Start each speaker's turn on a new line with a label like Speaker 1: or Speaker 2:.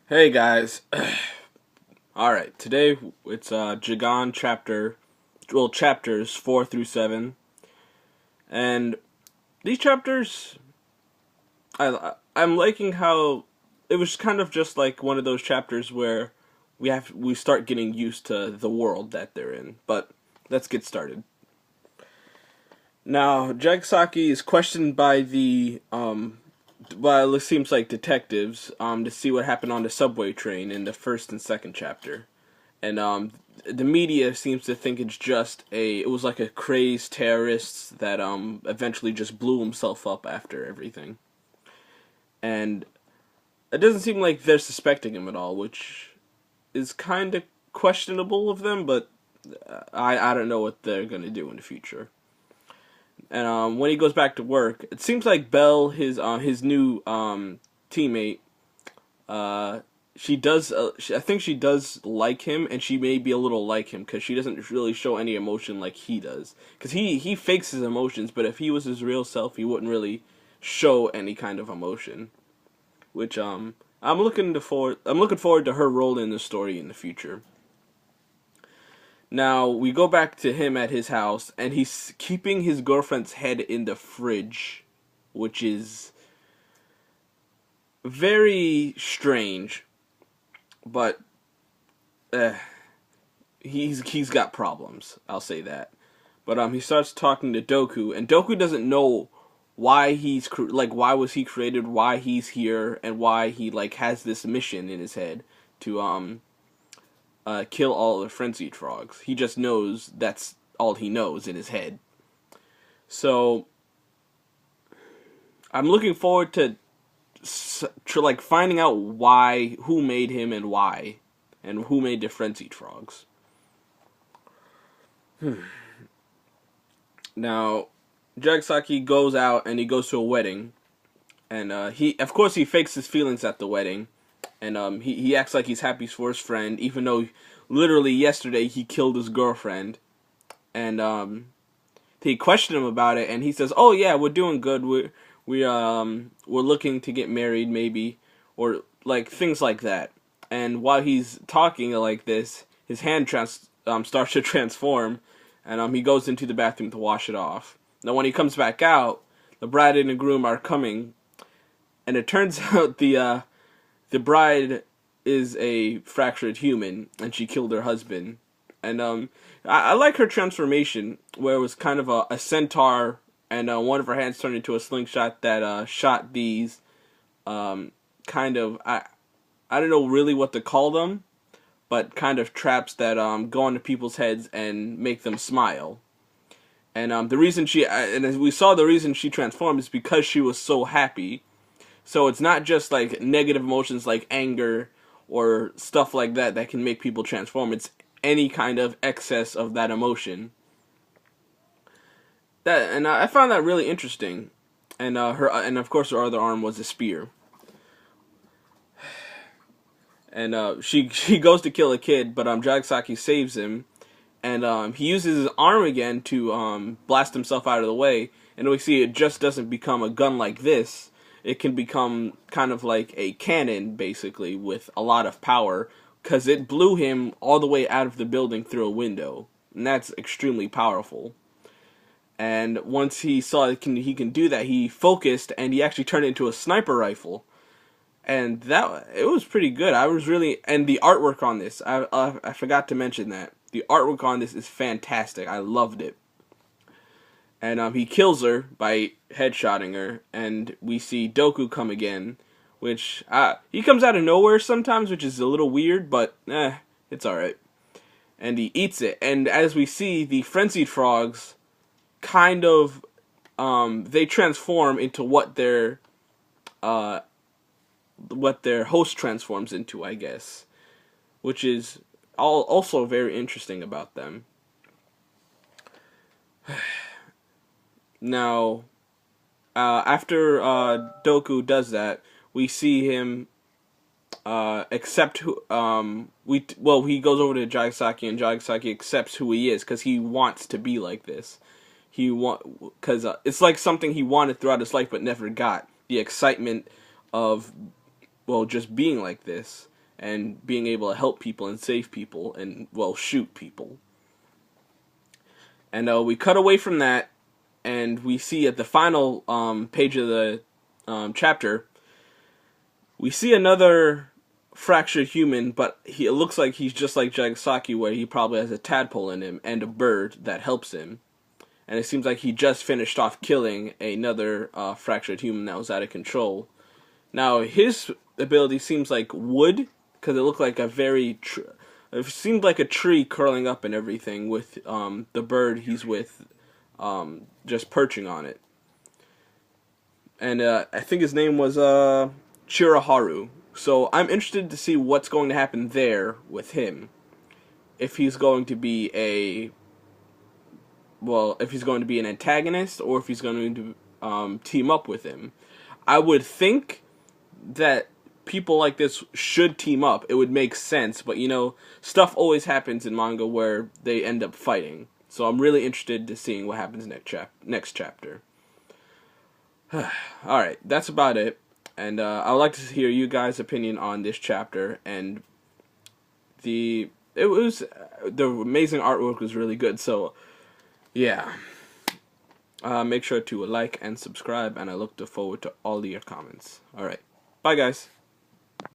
Speaker 1: Hey guys. Alright, today it's Jagaaaaaan chapters 4 through 7. And these chapters I'm liking how it was kind of just like one of those chapters where we start getting used to the world that they're in. But let's get started. Now, Saki is questioned by it seems like detectives to see what happened on the subway train in the first and second chapter. And the media seems to think it was like a crazed terrorist that eventually just blew himself up after everything. And it doesn't seem like they're suspecting him at all, which is kind of questionable of them, but I don't know what they're going to do in the future. And when he goes back to work, it seems like Belle, his new teammate, I think she does like him, and she may be a little like him because she doesn't really show any emotion like he does. Because he fakes his emotions, but if he was his real self, he wouldn't really show any kind of emotion. Which I'm looking forward to her role in the story in the future. Now we go back to him at his house, and he's keeping his girlfriend's head in the fridge, which is very strange. But he's got problems. I'll say that. But he starts talking to Doku, and Doku doesn't know why why was he created, why he's here, and why he has this mission in his head to kill all the frenzied frogs. He just knows that's all he knows in his head. So I'm looking forward to finding out who made him and why, and who made the frenzied frogs. Now, Jagsaki goes out and he goes to a wedding, and of course he fakes his feelings at the wedding, and he acts like he's happy for his friend, even though literally yesterday he killed his girlfriend, and they question him about it, and he says, "Oh yeah, we're doing good. We're looking to get married, maybe," or things like that. And while he's talking like this, his hand starts to transform, and he goes into the bathroom to wash it off. Now, when he comes back out, the bride and the groom are coming, and it turns out the bride is a fractured human, and she killed her husband. And I like her transformation, where it was kind of a centaur, and one of her hands turned into a slingshot that shot these kind of I don't know really what to call them, but kind of traps that go into people's heads and make them smile. And the reason and as we saw, the reason she transformed is because she was so happy. So it's not just negative emotions like anger or stuff like that that can make people transform. It's any kind of excess of that emotion. I found that really interesting. And of course her other arm was a spear. And she goes to kill a kid, but Jagsaki saves him, and he uses his arm again to blast himself out of the way. And we see it just doesn't become a gun like this. It can become kind of like a cannon, basically, with a lot of power, because it blew him all the way out of the building through a window, and that's extremely powerful. And once he saw he can do that, he focused, and he actually turned it into a sniper rifle. And it was pretty good. And the artwork on this, I forgot to mention that. The artwork on this is fantastic. I loved it. And he kills her by headshotting her, and we see Doku come again, which he comes out of nowhere sometimes, which is a little weird, but it's alright. And he eats it, and as we see, the frenzied frogs kind of they transform into what their host transforms into, I guess, which is also very interesting about them. Now, after Doku does that, we see him accept he goes over to Jagsaki, and Jagsaki accepts who he is because he wants to be like this. Because it's like something he wanted throughout his life but never got, the excitement of just being like this. and being able to help people and save people and, well, shoot people. And we cut away from that, and we see at the final page of the chapter, we see another fractured human, but it looks like he's just like Jagaaaaaan, where he probably has a tadpole in him and a bird that helps him. And it seems like he just finished off killing another fractured human that was out of control. Now, his ability seems like wood, because it looked like a very... it seemed like a tree curling up and everything, with the bird he's with just perching on it. And I think his name was Chiraharu. So I'm interested to see what's going to happen there with him. If he's going to be if he's going to be an antagonist, or if he's going to team up with him. I would think that people like this should team up. It would make sense, but stuff always happens in manga where they end up fighting. So I'm really interested to seeing what happens next chapter. Alright, that's about it. And I would like to hear you guys' opinion on this chapter. And the amazing artwork was really good. So yeah, make sure to like and subscribe, and I look forward to all of your comments. Alright, bye guys.